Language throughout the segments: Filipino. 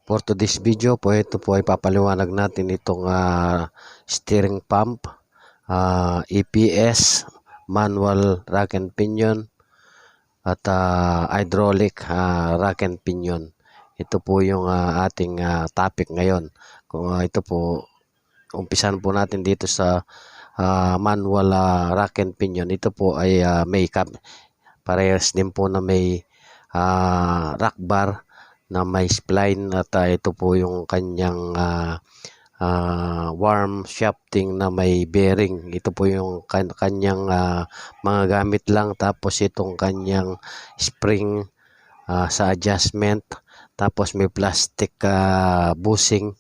For today's video po, ito po ay papaliwanag natin itong steering pump, EPS, manual rack and pinion, at hydraulic rack and pinion. Ito po yung ating topic ngayon. Kung ito po, umpisan po natin dito sa manual rack and pinion. Ito po ay may parehas din po na may rack bar na may spline, at ito po yung kanyang worm shafting na may bearing. Ito po yung kanyang mga gamit lang. Tapos itong kanyang spring sa adjustment. Tapos may plastic bushing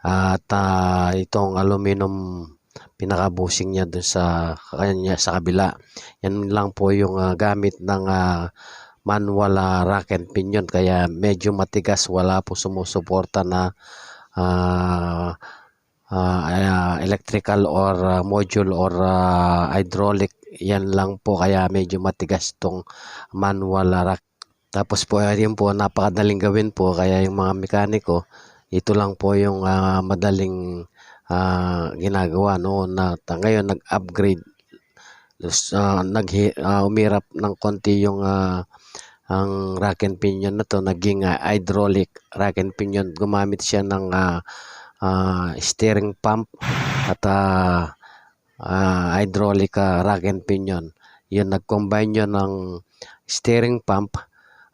at itong aluminum pinaka-bushing niya dun sa kanya sa kabila. Yan lang po yung gamit ng manual rack and pinion, kaya medyo matigas, wala po sumusuporta na electrical or module or hydraulic. Yan lang po, kaya medyo matigas tong manual rack. Tapos po yun po, napakadaling gawin po, kaya yung mga mekaniko, ito lang po yung madaling ginagawa noon. Ngayon nag-upgrade, umirap ng konti yung ang rack and pinion na to, naging hydraulic rack and pinion. Gumamit siya ng steering pump at hydraulic rack and pinion. Yun, nag-combine yun ng steering pump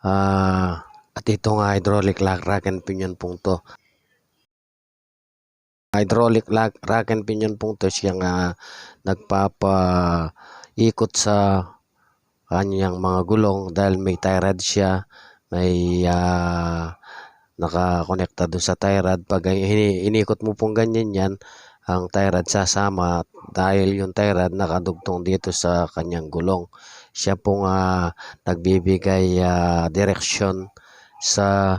at itong hydraulic rack and pinion pong to. Hydraulic rack and pinion pong to siyang nagpapaikot sa kanyang mga gulong, dahil may tie rod siya, may nakakonekta doon sa tie rod. Pag inikot mo pong ganyan yan, ang tie rod sasama, dahil yung tie rod nakadugtong dito sa kanyang gulong. Siya pong nagbibigay direksyon sa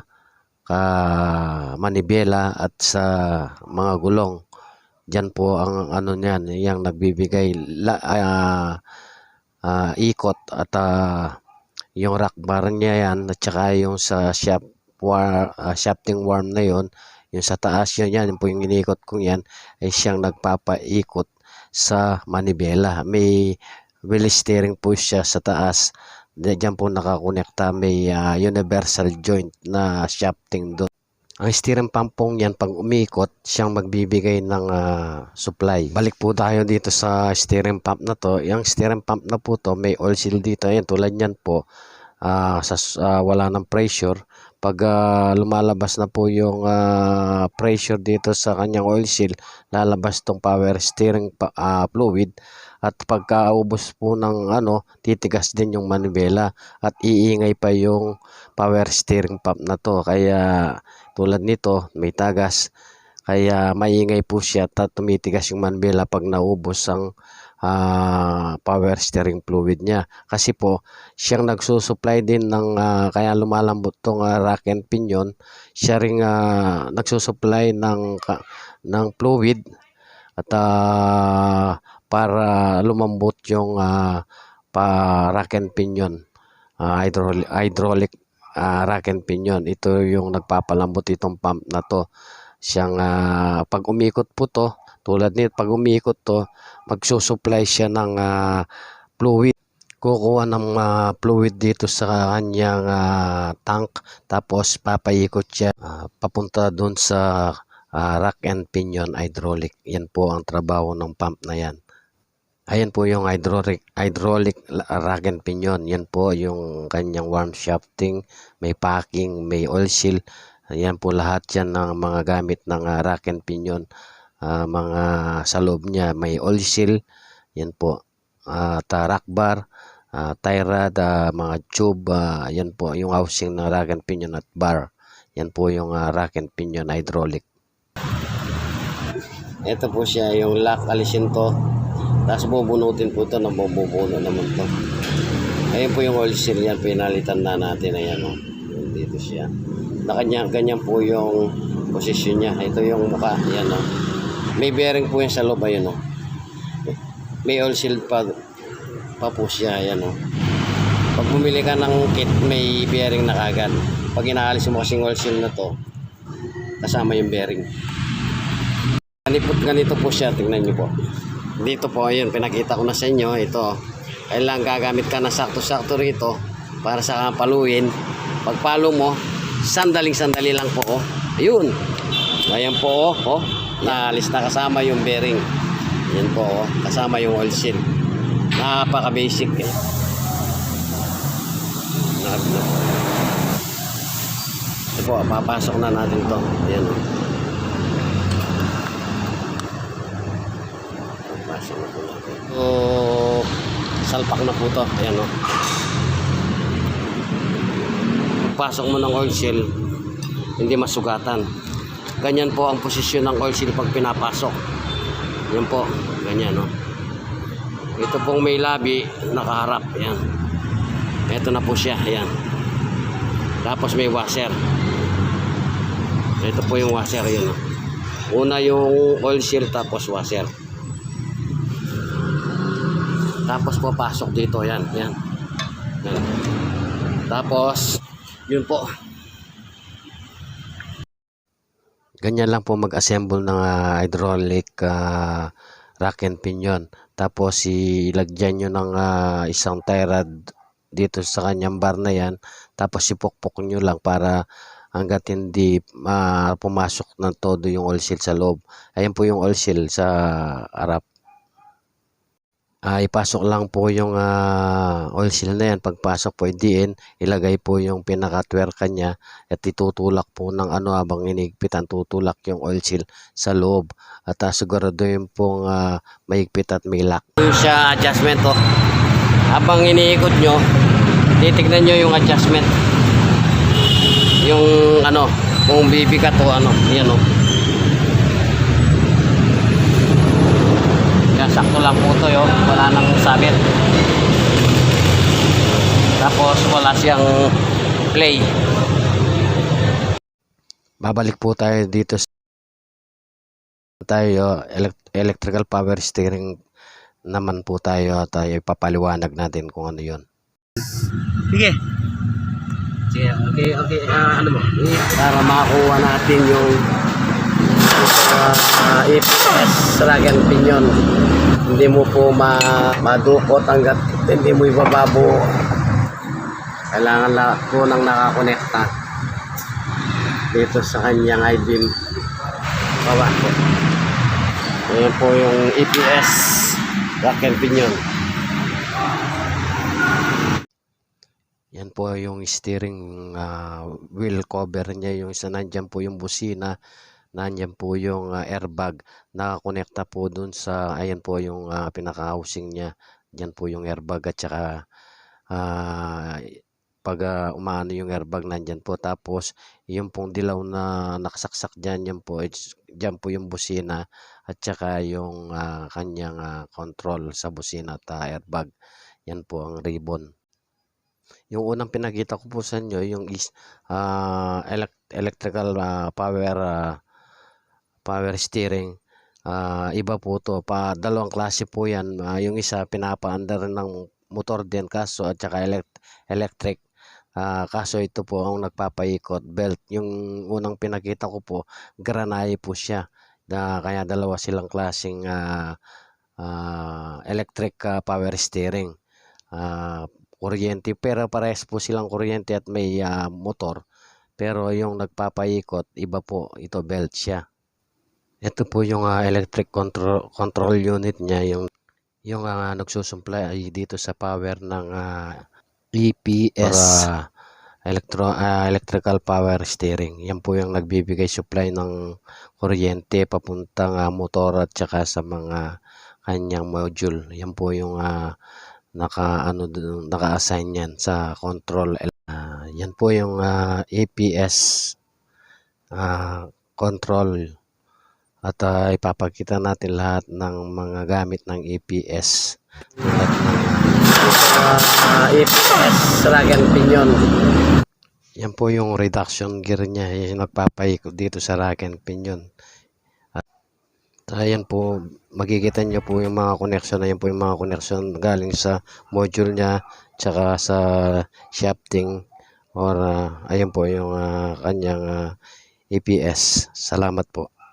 manibela at sa mga gulong. Diyan po ang ano niyan, yung nagbibigay ikot at yung rack bar niya yan, at saka yung sa shafting worm na yon, yung sa taas yan po yung inikot kong yan, ay siyang nagpapaikot sa manibela. May wheel steering po siya sa taas, diyan po nakakonekta, may universal joint na shafting doon. Ang steering pump pong yan, pag umiikot, siyang magbibigay ng supply. Balik po tayo dito sa steering pump na to. Yung steering pump na po to, may oil seal dito. Ayan, tulad yan po, wala ng pressure. Pag lumalabas na po yung pressure dito sa kanyang oil seal, lalabas tong power steering fluid. At pagkaubos po ng titigas din yung manibela at iingay pa yung power steering pump na to. Kaya tulad nito, may tagas, kaya maingay po siya at tumitigas yung manibela pag naubos ang power steering fluid niya. Kasi po, siyang nagsusupply din ng, kaya lumalambot tong rack and pinion, siya ring nagsusupply ng fluid at para lumambot yung rack and pinion, hydraulic rack and pinion. Ito yung nagpapalambot itong pump na to. Siyang pag umikot po to, tulad nito, pag umikot to, magsusupply siya ng fluid. Kukuha ng fluid dito sa kanyang tank, tapos papayikot siya papunta doon sa rack and pinion hydraulic. Yan po ang trabaho ng pump na yan. Ayan po yung hydraulic rack and pinion. Yan po yung kanyang worm shafting, may packing, may oil seal. Ayan po lahat yan ng mga gamit ng rack and pinion. Mga sa loob niya may oil seal. Yan po. Rack bar, tie rod, mga tube. Yan po yung housing ng rack and pinion at bar. Yan po yung rack and pinion hydraulic. Ito po siya yung lock, alisin to. Tapos bubunutin po ito, nabubuno naman to. Ayun po yung oil seal yan, pinalitan na natin. Ayan o, dito siya. Ganyan po yung posisyon niya. Ito yung mukha, ayan o. May bearing po yan sa loob, ayan o. May oil seal pa po siya, ayan o. Pag bumili ka ng kit, may bearing na kagad. Pag inaalis mo kasing oil seal na to, kasama yung bearing. Ganito po siya, tingnan nyo po. Dito po, ayun, pinakita ko na sa inyo, ito. Kailangan gagamit ka na sakto-sakto rito para sa paluin. Pagpalo mo, sandaling-sandali lang po, oh. Ayun. Ayan po, oh. Naalis na kasama yung bearing. Ayan po, oh. Kasama yung oil seal. Napaka-basic, eh. Ito po, papasok na natin to. Ayan, oh. Papasok na po natin. So, salpak na po to. Ayan, oh. Pasok mo ng oil seal, hindi masugatan. Ganyan po ang posisyon ng oil seal pag pinapasok. Yan po, ganyan, no. Ito pong may labi, nakaharap, yan. Ito na po siya, yan. Tapos may washer. Ito po yung washer, yun, no. Una yung oil seal, tapos washer. Tapos po pasok dito, yan, yan. Yan. Tapos yun po. Ganyan lang po mag-assemble ng hydraulic rack and pinion. Tapos ilagyan nyo ng isang tie rod dito sa kanyang bar na yan. Tapos ipukpok nyo lang para hanggat hindi pumasok ng todo yung oil seal sa loob. Ayan po yung oil seal sa harap. Ipasok lang po yung oil seal na yan. Pagpasok po, idiin, ilagay po yung pinaka-twerka niya at itutulak po ng habang inigpitan, tutulak yung oil seal sa loob. At siguraduhin pong maigpit at may lock. Yung siya adjustment, oh. Habang iniikot nyo, titignan nyo yung adjustment. Yung kung bibigat o yan, oh. Sakto lang po ito, wala nang sabit. Tapos wala siyang play. Babalik po tayo dito sa electrical power steering naman po tayo at ipapaliwanag natin kung ano yun. Sige. Sige, okay. Ano mo? Para makakuha natin yung EPS rack and pinion. Hindi mo po madukot hanggat hindi mo ibababo. Kailangan po nang nakakonekta dito sa kanyang I-beam. Bawa po. Ayan po yung EPS rack and pinion. Yan po yung steering wheel cover niya. Yung isa nandyan po yung busina. Nandiyan po yung airbag, nakakonekta po dun sa, ayan po yung pinaka-housing niya. Diyan po yung airbag at saka pag umaano yung airbag nandyan po. Tapos yung pong dilaw na nakasaksak dyan, dyan po yung busina at saka yung kanyang control sa busina at airbag. Yan po ang ribbon. Yung unang pinakita ko po sa inyo, yung electrical power steering. Iba po to, dalawang klase po yan. Yung isa pinapaandar ng motor din kaso at saka electric, kaso ito po ang nagpapaikot belt. Yung unang pinakita ko po, granay po siya, kaya dalawa silang klaseng electric power steering. Kuryente, pero parehas po silang kuryente at may motor, pero yung nagpapaikot iba po, ito belt siya. Ito po yung electric control unit niya, yung nagsusupply dito sa power ng EPS electrical power steering. Yan po yung nagbibigay supply ng kuryente papuntang motor at saka sa mga kanyang module. Yan po yung naka-assign yan sa control. Yan po yung EPS control. At ipapakita natin lahat ng mga gamit ng EPS. Tulad ng EPS rack and pinion. Yan po yung reduction gear niya. Yung nagpapaikot dito sa rack and pinion. At ayan po, makikita nyo po yung mga connection. Ayan po yung mga connection galing sa module niya, tsaka sa shafting, or ayan po yung kanyang EPS. Salamat po.